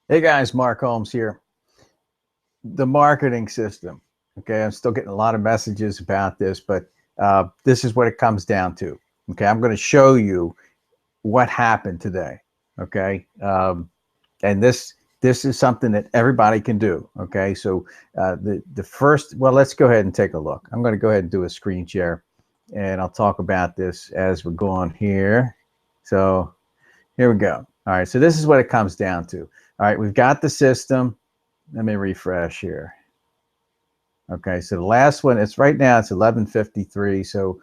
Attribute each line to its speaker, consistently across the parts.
Speaker 1: Hey guys, Mark Holmes here. The marketing system. Okay, I'm still getting a lot of messages about this, but this is what it comes down to. Okay, I'm going to show you what happened today. Okay, and this is something that everybody can do. Okay, so the first, well, let's go ahead and take a look. I'm going to go ahead and do a screen share, and I'll talk about this as we're going here. So here we go. All right, so this is what it comes down to. All right, we've got the system. Let me refresh here. Okay, so the last one, it's right now, it's 11:53. So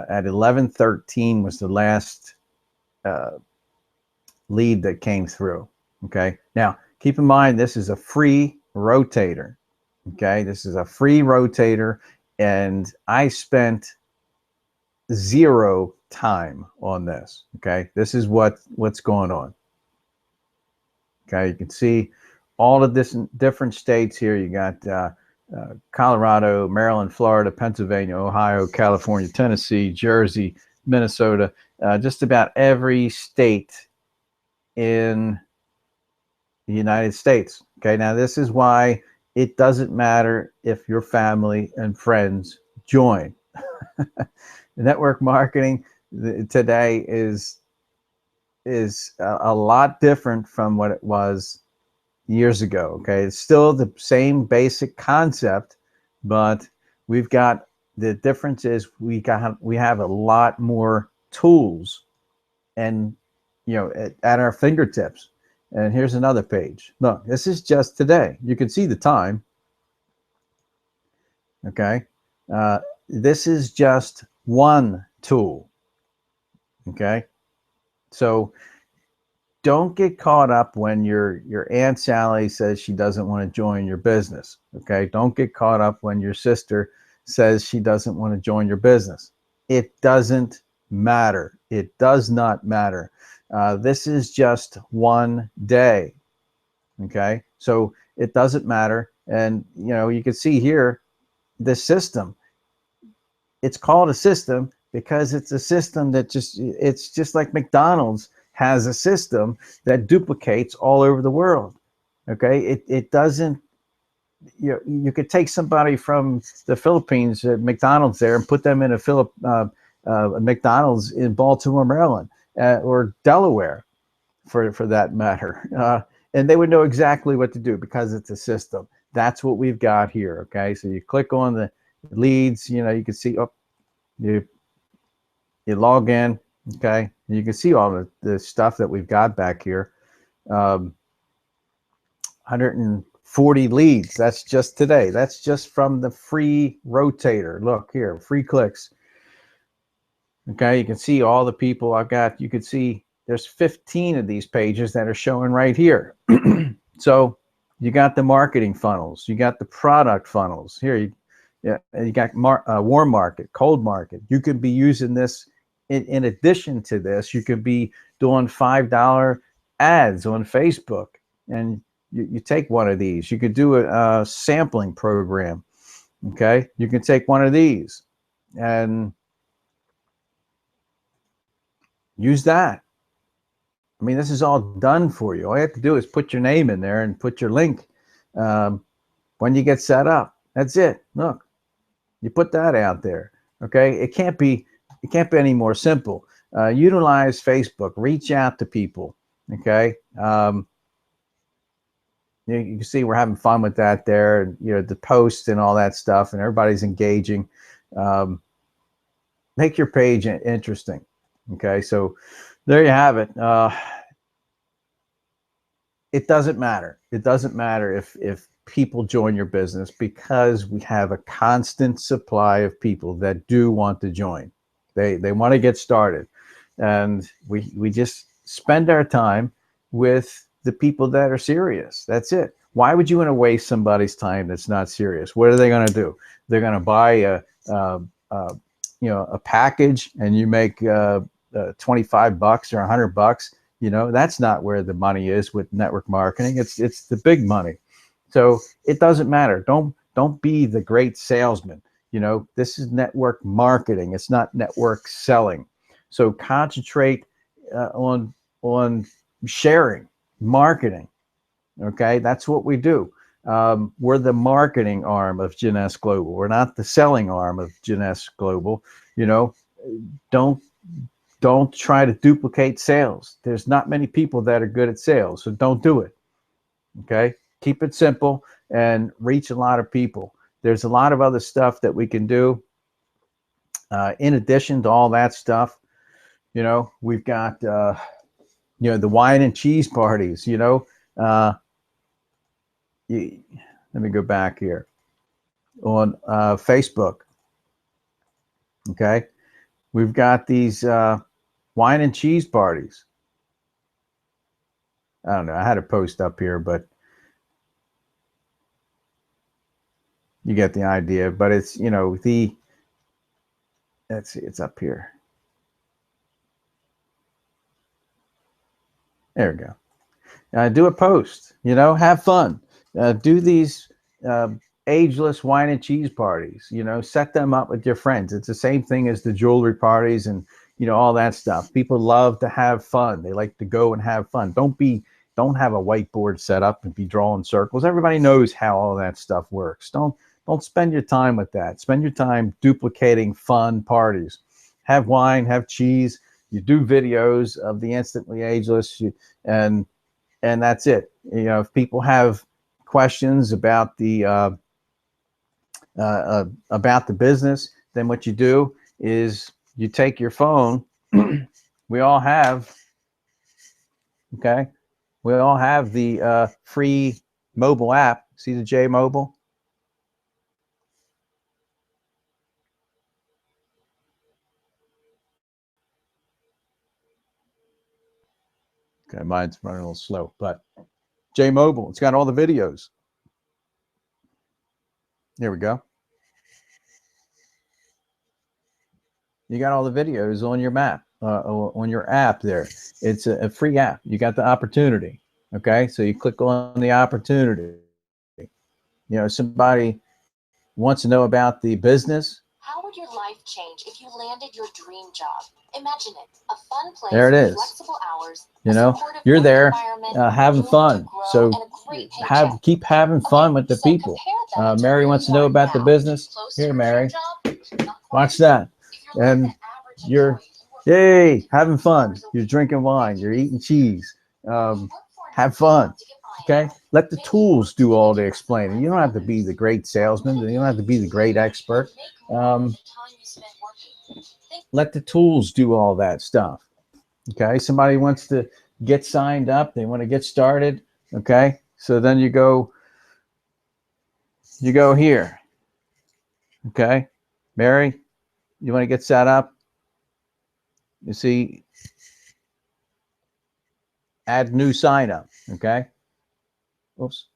Speaker 1: at 11:13 was the last uh, lead that came through. Okay, now keep in mind, this is a free rotator. Okay, this is a free rotator, and I spent zero time on this. Okay, this is what's going on. Okay, you can see all of this different states here. You got Colorado, Maryland, Florida, Pennsylvania, Ohio, California, Tennessee, Jersey, Minnesota, just about every state in the United States. Okay, now this is why it doesn't matter if your family and friends join. Network marketing today is a lot different from what it was years ago. Okay, it's still the same basic concept, but we've got, the difference is we have a lot more tools, and at our fingertips. And here's another page. Look, this is just today. You can see the time. Okay, uh, this is just one tool. Okay, so don't get caught up when your Aunt Sally says she doesn't want to join your business. Okay, don't get caught up when your sister says she doesn't want to join your business. It doesn't matter. It does not matter. This is just one day. Okay, so it doesn't matter. And you can see here the system. It's called a system because it's a system that it's just like McDonald's has a system that duplicates all over the world. Okay, it doesn't, you could take somebody from the Philippines at McDonald's there and put them in a McDonald's in Baltimore, Maryland, or Delaware, for that matter, and they would know exactly what to do because it's a system. That's what we've got here. Okay, so you click on the leads. You can see, oh, you you log in. Okay, and you can see all the stuff that we've got back here. 140 leads. That's just today. That's just from the free rotator. Look here, free clicks. Okay, you can see all the people I've got. You can see there's 15 of these pages that are showing right here. So you got the marketing funnels, you got the product funnels here. You got warm market, cold market. You could be using this in addition to this. You could be doing $5 ads on Facebook, and you take one of these. You could do a sampling program. Okay, you can take one of these and use that. I mean, this is all done for you. All you have to do is put your name in there and put your link um, when you get set up. That's it. Look, you put that out there. Okay, it can't be any more simple. Utilize Facebook. Reach out to people. Okay, you can see we're having fun with that there, and the posts and all that stuff, and everybody's engaging. Um, make your page interesting. Okay, so there you have it. It doesn't matter. It doesn't matter if people join your business, because we have a constant supply of people that do want to join. They want to get started, and we just spend our time with the people that are serious. That's it. Why would you want to waste somebody's time that's not serious? What are they going to do? They're going to buy a package, and you make 25 bucks or $100. That's not where the money is with network marketing. It's the big money. So it doesn't matter. Don't be the great salesman. This is network marketing. It's not network selling. So concentrate on sharing, marketing. Okay, that's what we do. We're the marketing arm of Jeunesse Global. We're not the selling arm of Jeunesse Global. You know, don't don't try to duplicate sales. There's not many people that are good at sales, so don't do it. Okay, keep it simple and reach a lot of people. There's a lot of other stuff that we can do in addition to all that stuff. You know, we've got the wine and cheese parties. Uh, you, let me go back here on Facebook. Okay, we've got these wine and cheese parties. I don't know. I had a post up here, but you get the idea. But it's let's see, it's up here. There we go. Do a post. Have fun. Do these uh, ageless wine and cheese parties. Set them up with your friends. It's the same thing as the jewelry parties and all that stuff. People love to have fun. They like to go and have fun. Don't have a whiteboard set up and be drawing circles. Everybody knows how all that stuff works. Don't spend your time with that. Spend your time duplicating fun parties. Have wine, have cheese. You do videos of the instantly ageless, and that's it. If people have questions about the business, then what you do is you take your phone. we all have okay we all have the free mobile app. See the J Mobile? Okay, mine's running a little slow, but J Mobile, it's got all the videos. Here we go. You got all the videos on your map, on your app there. It's a free app. You got the opportunity. Okay, so you click on the opportunity. Somebody wants to know about the business.
Speaker 2: How would your life change if you landed your dream job? Imagine it, a fun place
Speaker 1: there it is.
Speaker 2: With flexible hours,
Speaker 1: you're there having fun. So keep having fun with the people. Mary wants to know about the business. Here, Mary, watch that. And you're, yay, having fun. You're drinking wine. You're eating cheese. Have fun. Okay, let the tools do all the explaining. You don't have to be the great salesman. You don't have to be the great expert. Let the tools do all that stuff. Okay, somebody wants to get signed up. They want to get started. Okay, so then you go here. Okay, Mary, you want to get set up? You see, add new sign up. Okay. Oops.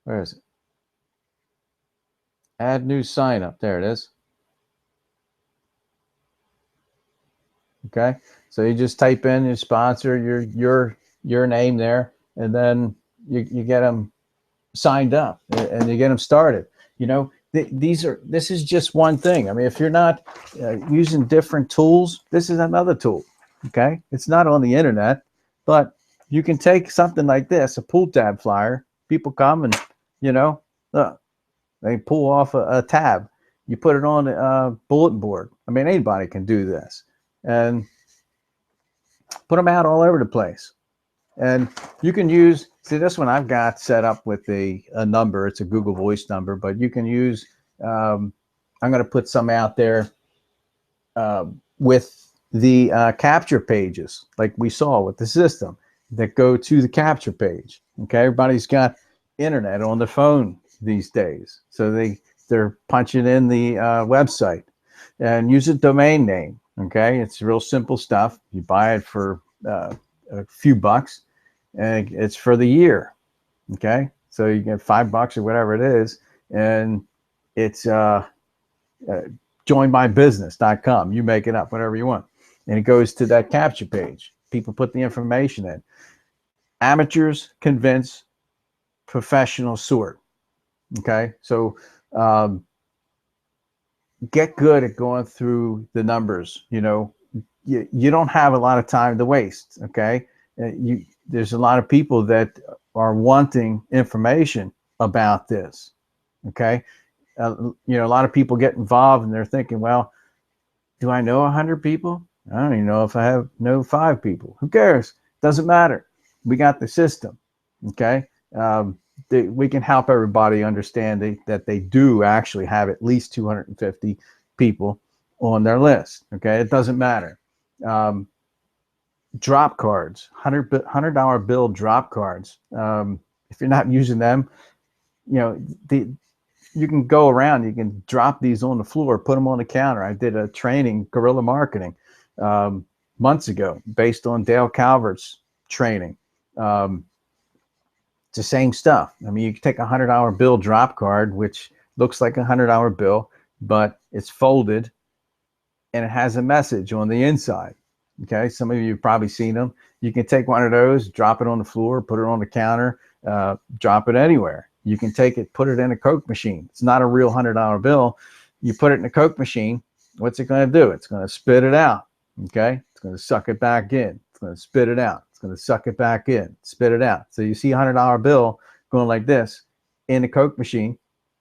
Speaker 1: Where is it? Add new sign up. There it is. Okay. So you just type in your sponsor, your name there, and then you get them signed up and you get them started. This is just one thing. I mean, if you're not using different tools, this is another tool. Okay. It's not on the internet, but you can take something like this, a pull tab flyer. People come and, they pull off a tab. You put it on a bulletin board. I mean, anybody can do this and put them out all over the place. And you can use, see this one I've got set up with a number. It's a Google Voice number, but you can use, I'm going to put some out there with the capture pages like we saw with the system that go to the capture page. Okay, everybody's got internet on the phone these days. So they're punching in the website and use a domain name. Okay, it's real simple stuff. You buy it for a few bucks and it's for the year. Okay, so you get $5 or whatever it is, and it's joinmybusiness.com. You make it up, whatever you want, and it goes to that capture page. People put the information in. Amateurs convince, professionals sort. Okay, so Um, get good at going through the numbers. You don't have a lot of time to waste. Okay. There's a lot of people that are wanting information about this. Okay. A lot of people get involved and they're thinking, well, do I know 100 people? I don't even know if I know 5 people. Who cares? Doesn't matter. We got the system. Okay. We can help everybody understand that they do actually have at least 250 people on their list. Okay. It doesn't matter. Drop cards, $100 bill drop cards. If you're not using them, you can go around, you can drop these on the floor, put them on the counter. I did a training, guerrilla marketing, months ago based on Dale Calvert's training. It's the same stuff. I mean, you can take a $100 bill drop card, which looks like a $100 bill, but it's folded and it has a message on the inside. Okay, some of you have probably seen them. You can take one of those, drop it on the floor, put it on the counter, drop it anywhere. You can take it, put it in a Coke machine. It's not a real $100 bill. You put it in a Coke machine, what's it going to do? It's going to spit it out. Okay, it's going to suck it back in. It's going to spit it out. It's going to suck it back in, spit it out. So you see a $100 bill going like this in a Coke machine,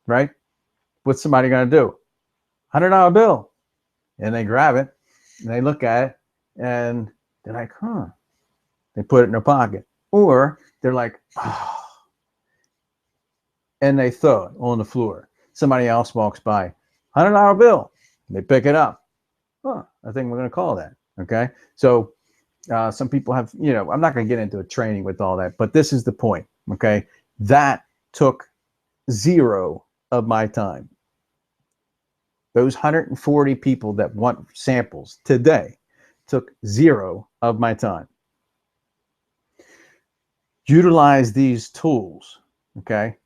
Speaker 1: right? What's somebody going to do? $100 bill. And they grab it and they look at it and they're like, huh. They put it in their pocket. Or they're like, oh. And they throw it on the floor. Somebody else walks by, $100 bill. They pick it up. Huh, I think we're going to call that. Okay. So some people have, I'm not going to get into a training with all that, but this is the point. Okay. That took 0 of my time. Those 140 people that want samples today took 0 of my time. Utilize these tools. Okay.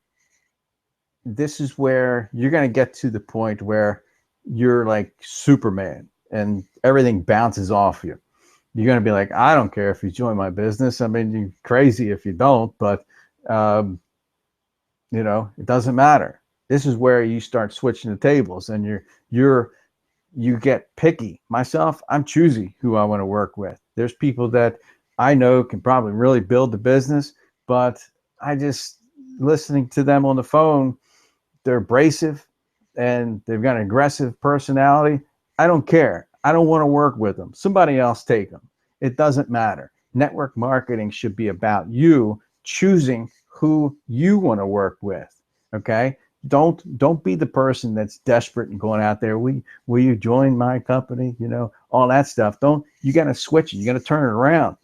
Speaker 1: This is where you're going to get to the point where you're like Superman and everything bounces off you. You're going to be like, I don't care if you join my business. I mean, you're crazy if you don't, but it doesn't matter. This is where you start switching the tables and you get picky. Myself, I'm choosy who I want to work with. There's people that I know can probably really build the business, but I just listening to them on the phone, they're abrasive and they've got an aggressive personality. I don't care. I don't want to work with them. Somebody else take them. It doesn't matter. Network marketing should be about choosing who you want to work with. Okay. Don't be the person that's desperate and going out there. Will you join my company? All that stuff. You got to switch it. You got to turn it around.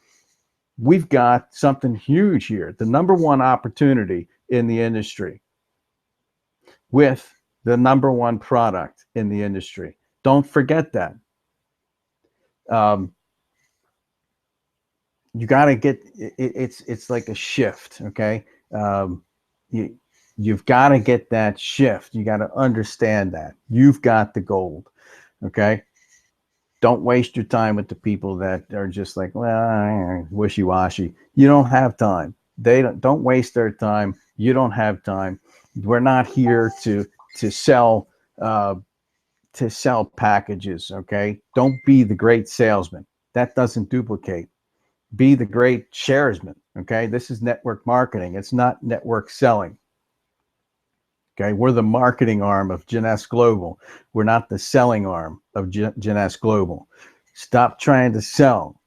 Speaker 1: We've got something huge here. The number one opportunity in the industry with the number one product in the industry. Don't forget that. You got to get it's like a shift. Okay. You've got to get that shift. You got to understand that you've got the gold. Okay. Don't waste your time with the people that are just like, well, wishy-washy. You don't have time. Don't waste their time. You don't have time. We're not here to sell packages. Okay. Don't be the great salesman. That doesn't duplicate. Be the great sharesman. Okay. This is network marketing. It's not network selling. Okay, we're the marketing arm of Jeunesse Global. We're not the selling arm of Jeunesse Global. Stop trying to sell.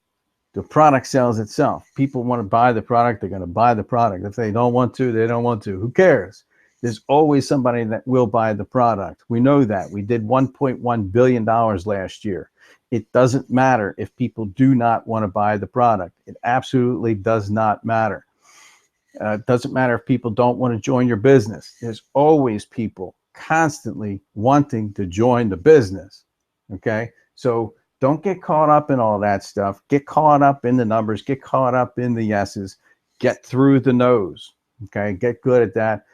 Speaker 1: The product sells itself. People want to buy the product, they're going to buy the product. If they don't want to, they don't want to. Who cares? There's always somebody that will buy the product. We know that. We did $1.1 billion last year. It doesn't matter if people do not want to buy the product. It absolutely does not matter. It doesn't matter if people don't want to join your business. There's always people constantly wanting to join the business. Okay. So don't get caught up in all that stuff. Get caught up in the numbers. Get caught up in the yeses. Get through the no's. Okay. Get good at that.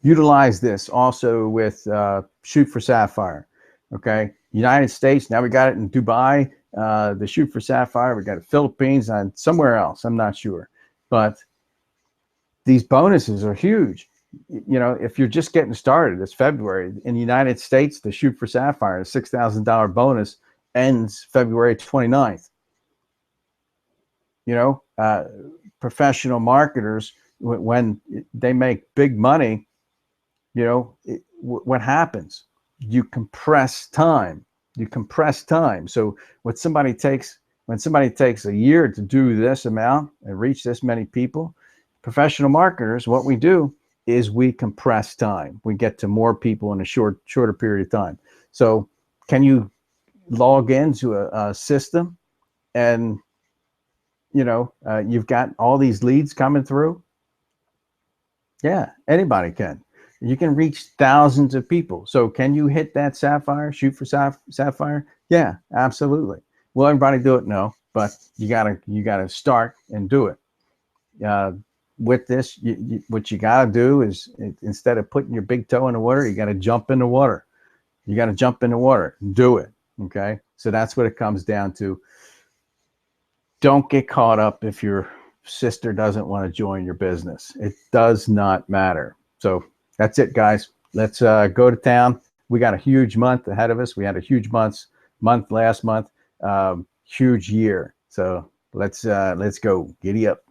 Speaker 1: Utilize this also with Shoot for Sapphire. Okay. United States. Now we got it in Dubai. The Shoot for Sapphire, we got it Philippines and somewhere else. I'm not sure, but these bonuses are huge. You know, if you're just getting started, it's February. In the United States, the Shoot for Sapphire, a $6,000 bonus ends February 29th. You know, professional marketers, when they make big money, you know, what happens? You compress time. You compress time. So when somebody takes a year to do this amount and reach this many people, professional marketers, what we do is we compress time. We get to more people in a shorter period of time. So can you log into a system and, you know, you've got all these leads coming through? Yeah, anybody can. You can reach thousands of people. So can you hit that sapphire, shoot for sapphire? Yeah, absolutely. Will everybody do it? No, but you gotta start and do it. With this, what you gotta do is, instead of putting your big toe in the water, you gotta jump in the water. You gotta jump in the water. Do it. Okay. So that's what it comes down to. Don't get caught up if your sister doesn't want to join your business. It does not matter. So that's it, guys. Let's go to town. We got a huge month ahead of us. We had a huge month last month, huge year. So let's go. Giddy up.